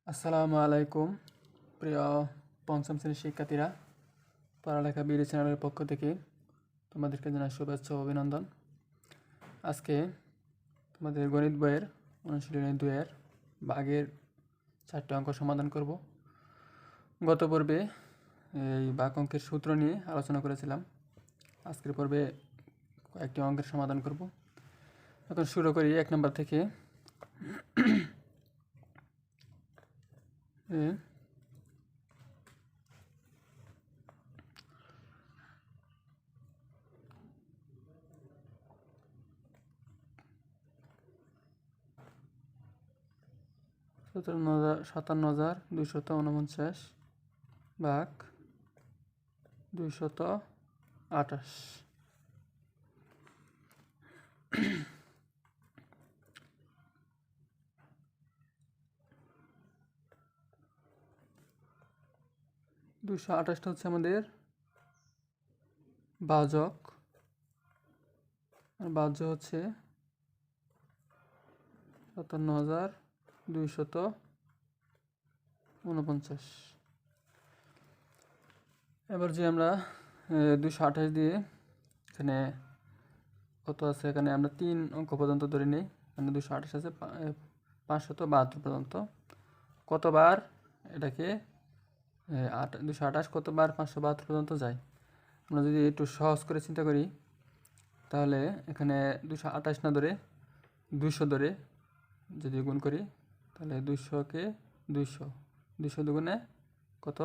আসসালামু আলাইকুম প্রিয় পঞ্চম শ্রেণীর শিক্ষার্থীরা। পড়ালেখা বিডি চ্যানেলের পক্ষ থেকে তোমাদেরকে জানাই শুভেচ্ছা ও অভিনন্দন। আজকে তোমাদের গণিত বইয়ের অনুশীলনী 2-এর ভাগের 4টি অঙ্ক সমাধান করব। গত পর্বে এই ভাগ অঙ্কের সূত্র নিয়ে আলোচনা করেছিলাম। আজকের পর্বে কয়েকটি অঙ্কের সমাধান করব। এখন শুরু করি 1 নম্বর থেকে। $57,249 ভাগ 228। দুশো আঠাশটা হচ্ছে আমাদের ভাজক, আর ভাজ্য হচ্ছে 57,249। এবার যে আমরা 228 দিয়ে এখানে কত আছে, এখানে আমরা 3 অঙ্ক পর্যন্ত ধরে নিই। এখানে 228 আছে 572 পর্যন্ত। কতবার এটাকে 228 কতবার 572 পর্যন্ত যায়। আমরা যদি একটু সহজ করে চিন্তা করি তাহলে এখানে 228 না ধরে 200 ধরে যদি গুণ করি তাহলে 200কে 200 দুগুণে কত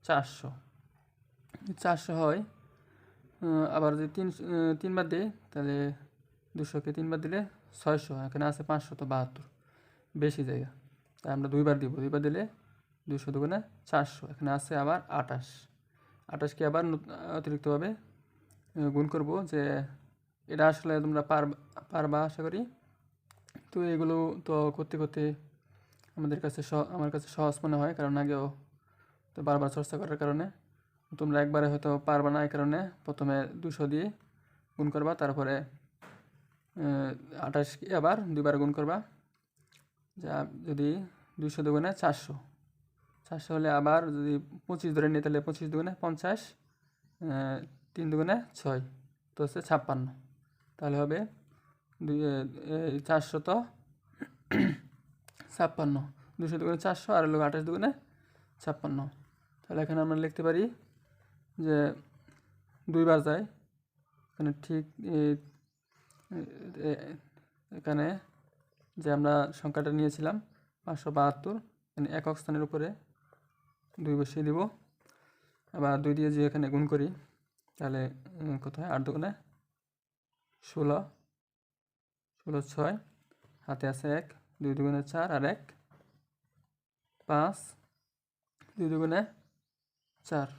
400 হয়। আবার যদি 3বার দিই তাহলে 200কে 3বার দিলে 600। এখানে আছে 572, বেশি জায়গা, তাই আমরা 2বার দিব। 2বার দিলে 200 দুগুণে 400। এখানে আছে আবার 28কে আবার অতিরিক্তভাবে গুণ করব। যে এটা আসলে তোমরা পারবা আশা করি। তো এগুলো তো করতে করতে আমার কাছে সহজ মনে হয়, কারণ আগেও তো বারবার চর্চা করার কারণে। তোমরা একবারে হয়তো পারবা না, এই কারণে প্রথমে 200 দিয়ে গুণ করবা, তারপরে 28কে আবার 2বার গুণ করবা। যা যদি 200 দুগুণে 400 হলে আবার যদি 25 ধরে নিই তাহলে 25 দুগুণে 50, 3 দুগুণে 6, তো হচ্ছে 56। তাহলে হবে 456। 200 দুগুণে 400 আর হলো 28 দুগুণে 56। তাহলে এখানে আমরা লিখতে পারি যে 2বার যায়। এখানে ঠিক এখানে যে আমরা সংখ্যাটা নিয়েছিলাম 572, এখানে একক স্থানের উপরে 2 বসিয়ে দিব। আবার 2 দিয়ে যে এখানে গুণ করি তাহলে কত হয়, 8 দুগুণে 16, 6, হাতে আছে 1, 2 দুগুণে 4 আর 1 5, 2 দুগুণে 4।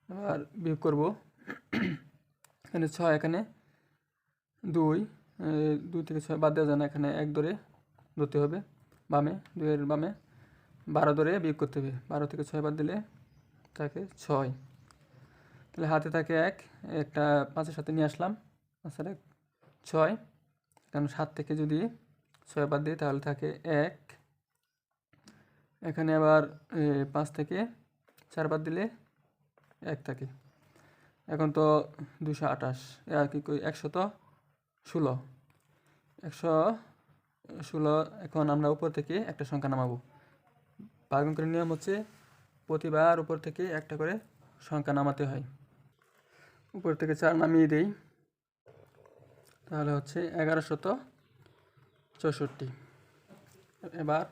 এবার বিয়োগ করব। এখানে 6, এখানে 2 থেকে 6 বাদ দেওয়া যায় না, এখানে 1 ধরে ধরতে হবে বামে, 2-এর বামে 12 ধরে বিয়োগ করতে হবে। 12 থেকে 6 বাদ দিলে থাকে 6। তাহলে হাতে থাকে 1, একটা 5-এর সাথে নিয়ে আসলাম, 5 আর 1 6। কারণ 7 থেকে যদি 6 বাদ দিই তাহলে থাকে 1। এখানে আবার 5 থেকে 4 বাদ দিলে 1 থাকে। এখন তো 228 আর কি 116। এখন আমরা উপর থেকে একটা সংখ্যা নামাবো। ভাগ অঙ্কের নিয়ম হচ্ছে প্রতিবার উপর থেকে একটা করে সংখ্যা নামাতে হয়। উপর থেকে 4 নামিয়ে দেই, তাহলে হচ্ছে 1164। এবার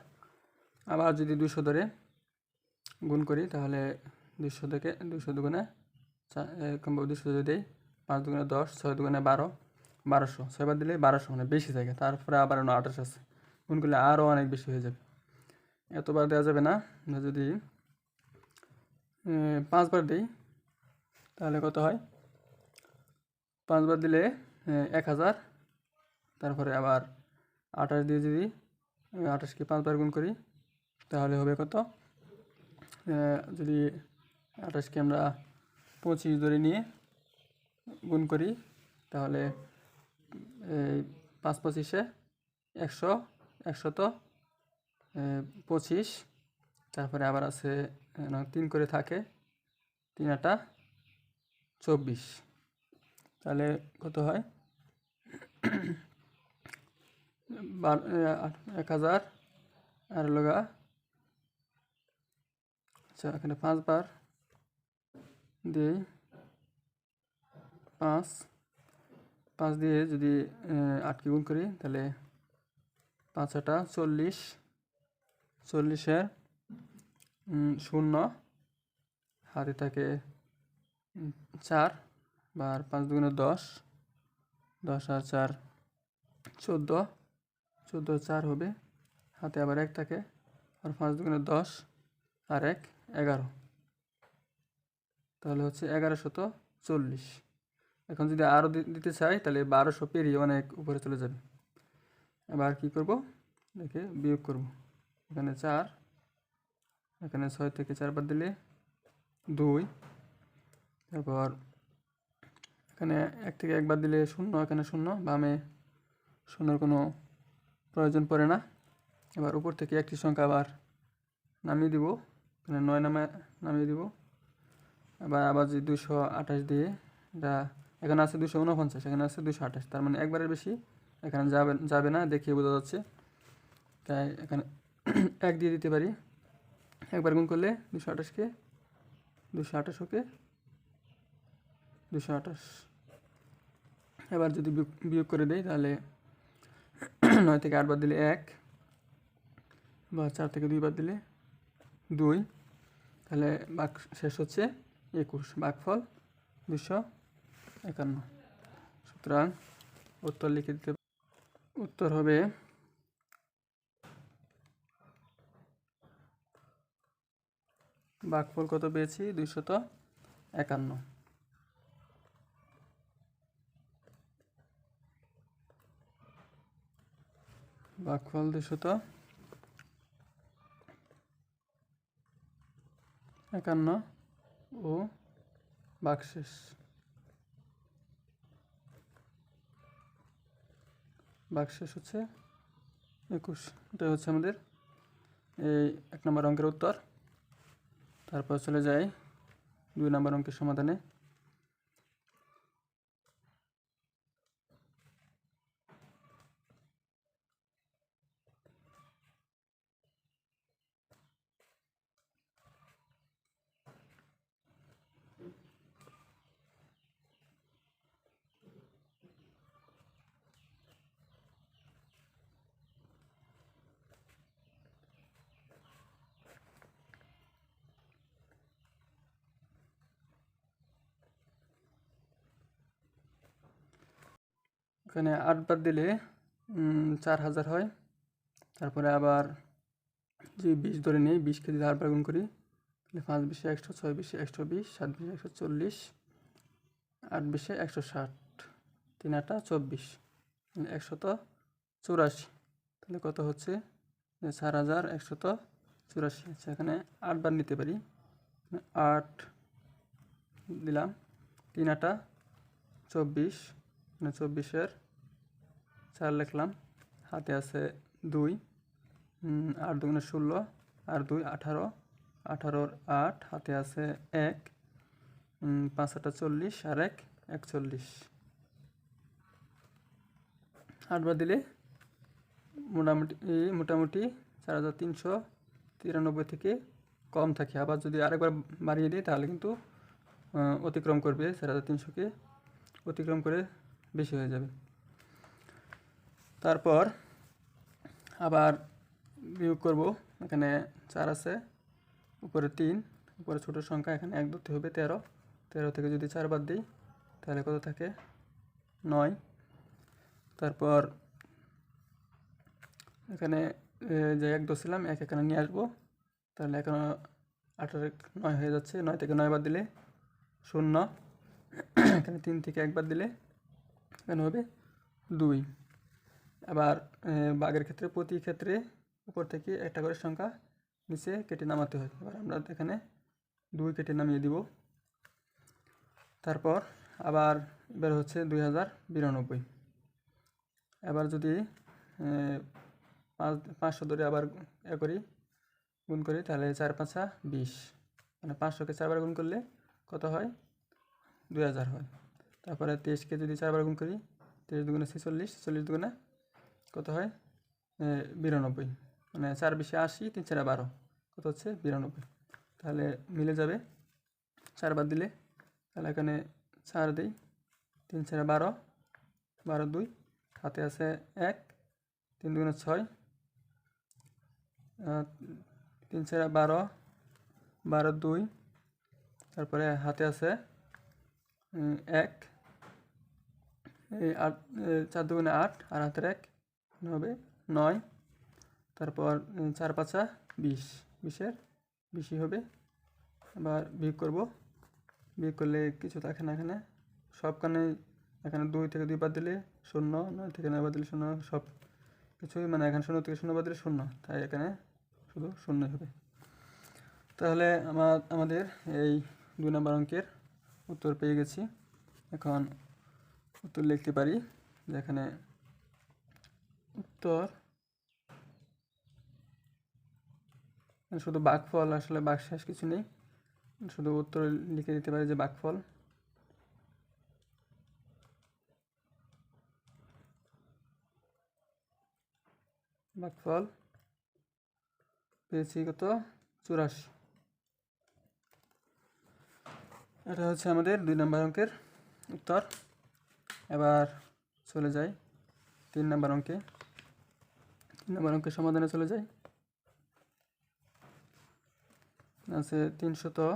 আবার যদি 200 ধরে গুণ করি তাহলে 200 থেকে 200 দুগুণে 200 যদি দেই, 5 দুগুণে 10, 6 দুগুণে 12, 1200। 6 বার দিলে 1200, মানে বেশি জায়গা। তারপরে আবার 28 আছে, গুণ করলে আরও অনেক বেশি হয়ে যাবে। এতবার দেওয়া যাবে না। যদি 5 বার দিই তাহলে কত হয়, 5 বার দিলে 1000। তারপরে আবার 28 দিয়ে যদি 28কে 5 বার গুণ করি তাহলে হবে কত, যদি 28কে আমরা 25 ধরে নিয়ে গুণ করি তাহলে 5 25-এ 100, 25, তারপরে আবার আছে 3 করে থাকে, 3 আটা 24, তাহলে কত হয় 1000 আর লগা। আচ্ছা, এখানে 5 বার দিই, 5 দিয়ে যদি 8কে গুণ করি তাহলে 5 আটা 40, 40-এর 0 হাতে থাকে 4, বার 5 দুগুণে 10, 10 আর 4 14, 14 4 হবে, হাতে আবার 1 থাকে, আর 5 দুগুণে 10 আর 1 11, তাহলে হচ্ছে 1140। এখন যদি আরও দিতে চাই তাহলে 1200 পেরিয়ে অনেক উপরে চলে যাবে। এবার কি করব, দেখে বিয়োগ করব। এখানে 4, এখানে 6 থেকে 4 বার দিলে 2, তারপর এখানে 1 থেকে 1 বার দিলে 0, এখানে 0, বামে 0-এর কোনো প্রয়োজন পড়ে না। এবার উপর থেকে একটি সংখ্যা আবার নামিয়ে দিব, এখানে 9 নামিয়ে দিব। আবার যদি 228 দিয়ে, এটা এখানে আছে 249, এখানে আছে 228, তার মানে একবারের বেশি এখানে যাবে না, দেখিয়ে বোঝা যাচ্ছে। তাই এখানে 1 দিয়ে দিতে পারি, একবার গুণ করলে 228-কে 228। এবার যদি বিয়োগ করে দেই তাহলে 9 থেকে 8 বার দিলে 1, বা 4 থেকে 2 বার দিলে 2, তাহলে ভাগ শেষ হচ্ছে 21, ভাগফল 251। সুতরাং উত্তর লিখে দিতে, উত্তর হবে ভাগফল কত পেয়েছি, 251। ভাগফল 251 ও ভাগশেষ। ভাগশেষ হচ্ছে 21। এটাই হচ্ছে আমাদের এই 1 নম্বর অঙ্কের উত্তর। তারপর চলে যাই 2 নম্বর অঙ্কের সমাধানে। এখানে 8 বার দিলে 4000 হয়। তারপরে আবার যদি 20 ধরে নিই, 20-কে যদি 8 বার গুণ করি তাহলে 5 20-এ 100, 6 20-এ 120, 7 20-এ 140, 8 20-এ 160, 3 আটা 24, 184। তাহলে কত হচ্ছে 4184। আচ্ছা, এখানে 8 বার নিতে পারি, 8 দিলাম, 3 আটা 24, 24-এর 4 লিখলাম, হাতে আছে 2, 8 দুগুণে 16, আর 2 18, 18-র 8, হাতে আছে 1, 5 আটা 40, আর 1 41। 8 বার দিলে মোটামুটি 4393 থেকে কম থাকে। আবার যদি আরেকবার বাড়িয়ে দিই তাহলে কিন্তু অতিক্রম করবে, 4300-কে অতিক্রম করে বেশি হয়ে যাবে। তারপর আবার বিয়োগ করব, এখানে 4 আছে, উপরে 3, উপরে ছোট সংখ্যা, এখানে 1 ধরতে হবে, 13, 13 থেকে যদি 4 বাদ দিই তাহলে কত থাকে 9। তারপর এখানে যে 1 ধরছিলাম, 1 এখানে নিয়ে আসবো, তাহলে এখন 18 9 হয়ে যাচ্ছে, 9 থেকে 9 বাদ দিলে 0, এখানে 3 থেকে 1 বাদ দিলে এখানে হবে 2। আবার ভাগের ক্ষেত্রে প্রতি ক্ষেত্রে উপর থেকে একটা করে সংখ্যা নিচে কেটে নামাতে হয়। এবার আমরা এখানে 2 কেটে নামিয়ে দিব। তারপর আবার বের হচ্ছে 2092। এবার যদি 500 ধরে আবার করি, গুণ করি, তাহলে 4 5 20, মানে 500কে 4বার গুণ করলে কত হয়? 2000 হয়। তারপরে 23কে যদি 4বার গুণ করি, 23 দুগুণে 46, 46 দুগুণে কত হয়? 92, মানে 4 20 80, 3 4 12, কত হচ্ছে? 92। তাহলে মিলে যাবে 4 বাদ দিলে। তাহলে এখানে 4 দিই, 3 4 12, 12 2, হাতে আছে 1, 3 দুগুণে 6, 3 4 12, 12 2, তারপরে হাতে আছে 1, এই 8, 4 দুগুণে 8, আর হাতের 1 হবে 9, তারপর 4 5 20, 20-এর 20ই হবে। আবার বিয়োগ করব, বিয়োগ করলে কিছু থাকে না এখানে, সবখানে এখানে 2 থেকে 2 বাদ দিলে 0, 9 থেকে 9 বাদ দিলে 0, সব কিছুই, মানে এখানে 0 থেকে 0 বাদ দিলে 0, তাই এখানে শুধু 0 হবে। তাহলে আমাদের এই 2 নম্বর অঙ্কের উত্তর পেয়ে গেছি। এখন উত্তর লিখতে পারি, যেখানে উত্তর শুধু ভাগফল, আসলে ভাগশেষ কিছু নেই, শুধু উত্তর লিখে দিতে পারি যে ভাগফল। ভাগফল পেয়েছি কত? 84। এটা হচ্ছে আমাদের 2 নম্বর অঙ্কের উত্তর। এবার চলে যাই 3 নম্বর অঙ্কে। 3 নম্বর অঙ্কের সমাধানে চলে যাই। আছে 300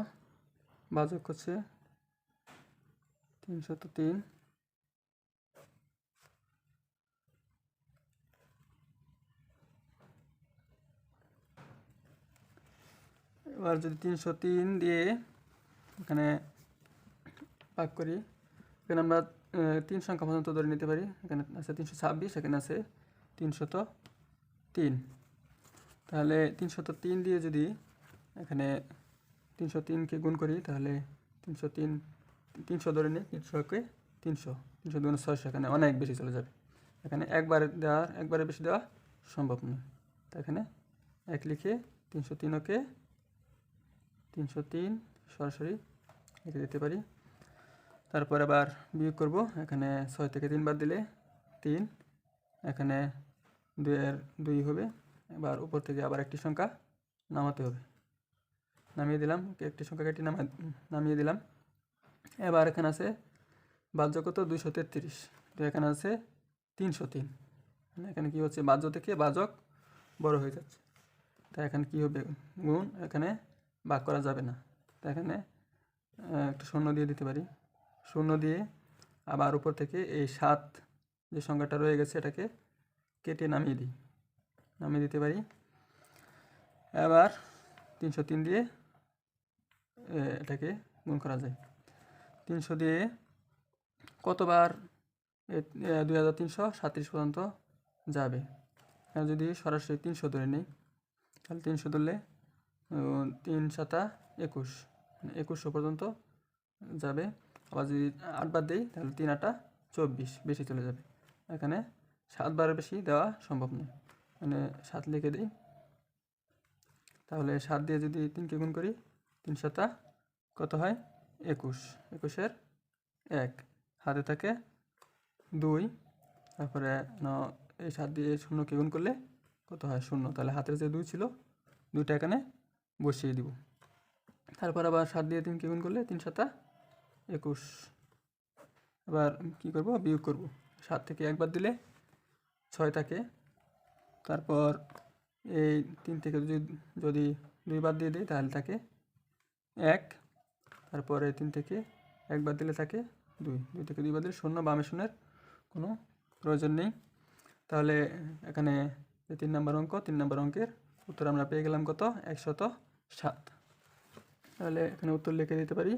ভাজক হচ্ছে 303, এবার যদি 303 দিয়ে এখানে ভাগ করি, এখানে আমরা 3 সংখ্যা পর্যন্ত ধরে নিতে পারি। এখানে আছে 326, এখানে আছে 303। তাহলে 303 দিয়ে যদি এখানে 303কে গুণ করি, তাহলে 303, 300 ধরে নিই, 300কে 300, 300 দুগুণে 600, এখানে অনেক বেশি চলে যাবে। এখানে একবারে বেশি দেওয়া সম্ভব নয়, তাই এখানে 1 লিখে 303কে 303 সরাসরি লিখে দিতে পারি। তারপর আবার বিয়োগ করব, এখানে 6 থেকে 3 বাদ দিলে 3, এখানে 2 হবে। এবার উপর থেকে আবার একটি সংখ্যা নামাতে হবে, নামিয়ে দিলাম, একটি সংখ্যা কেটে নামিয়ে দিলাম। এবার এখানে আছে বাহ্য কত? 233, তো এখানে আছে 303, মানে এখানে কি হচ্ছে? বাহ্য থেকে ভাজক বড় হয়ে যাচ্ছে, তাই এখানে কি হবে? গুণ, এখানে ভাগ করা যাবে না, তাই এখানে একটা শূন্য দিয়ে দিতে পারি। শূন্য দিয়ে আবার উপর থেকে এই 7 যে সংখ্যাটা রয়ে গেছে এটাকে কেটে নামিয়ে দিতে পারি। এবার 303 দিয়ে এটাকে গুণ করা যায়। 300 দিয়ে কতবার 2337 পর্যন্ত যাবে? যদি সরাসরি 300 ধরে নিই, তাহলে 300 ধরলে 3 7 21, 2100 পর্যন্ত যাবে। আবার যদি 8 বার দিই, তাহলে 3 8 24, বেশি চলে যাবে। এখানে 7 বারের বেশি দেওয়া সম্ভব নয়, মানে 7 লিখে দিই। তাহলে 7 দিয়ে যদি 3কে গুণ করি, 3 7 কত হয়? 21, 21-এর 1, হাতে থাকে 2, তারপরে এই 7 দিয়ে 0কে গুণ করলে কত হয়? 0, তাহলে হাতের যে 2 ছিল 2টা এখানে বসিয়ে দিব। তারপর আবার 7 দিয়ে 3কে গুণ করলে 3 7 21। এবার কী করব? বিয়োগ করব। 7 থেকে 1 বাদ দিলে 6 থাকে, তারপর এই 3 থেকে যদি 2 বাদ দিয়ে দিই, তাহলে থাকে 1, তারপরে 3 থেকে 1 বাদ দিলে থাকে 2, 2 থেকে 2 বাদ দিলে 0, বামে শূন্যের কোনো প্রয়োজন নেই। তাহলে এখানে 3 নম্বর অঙ্ক, 3 নম্বর অঙ্কের উত্তর আমরা পেয়ে গেলাম কত? 107। তাহলে এখানে উত্তর লিখে দিতে পারি।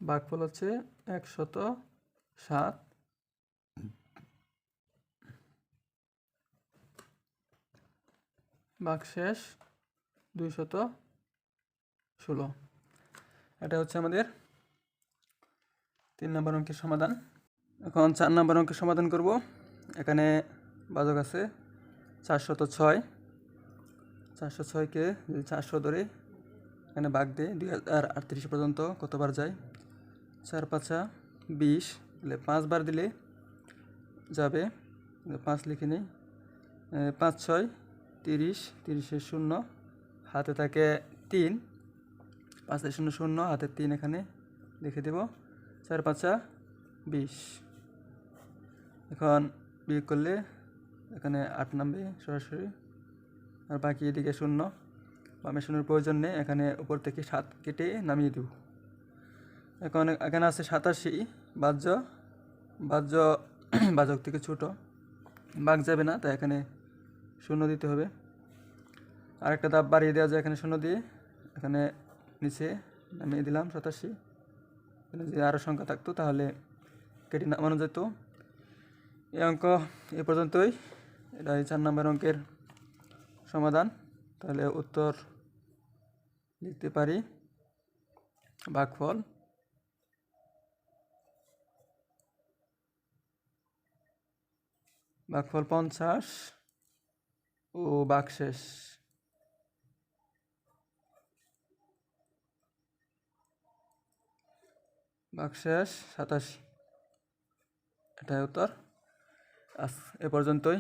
ভাগফল হচ্ছে 107, ভাগশেষ 216। এটা হচ্ছে আমাদের 3 নম্বর অঙ্কের সমাধান। এখন 4 নম্বর অঙ্কের সমাধান করব। এখানে ভাজক আছে 406। 406কে যদি 400 ধরে এখানে ভাগ দিয়ে 2038 পর্যন্ত কতবার যায়? 4 5 20, তাহলে 5 বার দিলে যাবে, 5 লিখে নিই। 5 6 30, 30 শূন্য, হাতে থাকে 3, 5 শূন্য শূন্য, হাতে 3 এখানে লিখে দেব। 4 5 20। এখন বিয়োগ করলে এখানে 8 নামবে সরাসরি, আর বাকি এদিকে শূন্য, বামে শূন্যের প্রয়োজন নেই, এখানে উপর থেকে 7 কেটে নামিয়ে দেব। এখন এখানে আছে 87, বাহ্য ভাজক থেকে ছোট, ভাগ যাবে না, তাই এখানে শূন্য দিতে হবে। আরেকটা ধাপ বাড়িয়ে দেওয়া যায়, এখানে শূন্য দিয়ে এখানে নিচে নামিয়ে দিলাম 87। যদি আরও সংখ্যা থাকতো তাহলে কেটে নামানো যেত। এই অঙ্ক এ পর্যন্তই। এটা 4 নম্বর অঙ্কের সমাধান। তাহলে উত্তর লিখতে পারি ভাগফল ভাগফল 50 ও ভাগশেষ 87। এটাই উত্তর। আজ এ পর্যন্তই।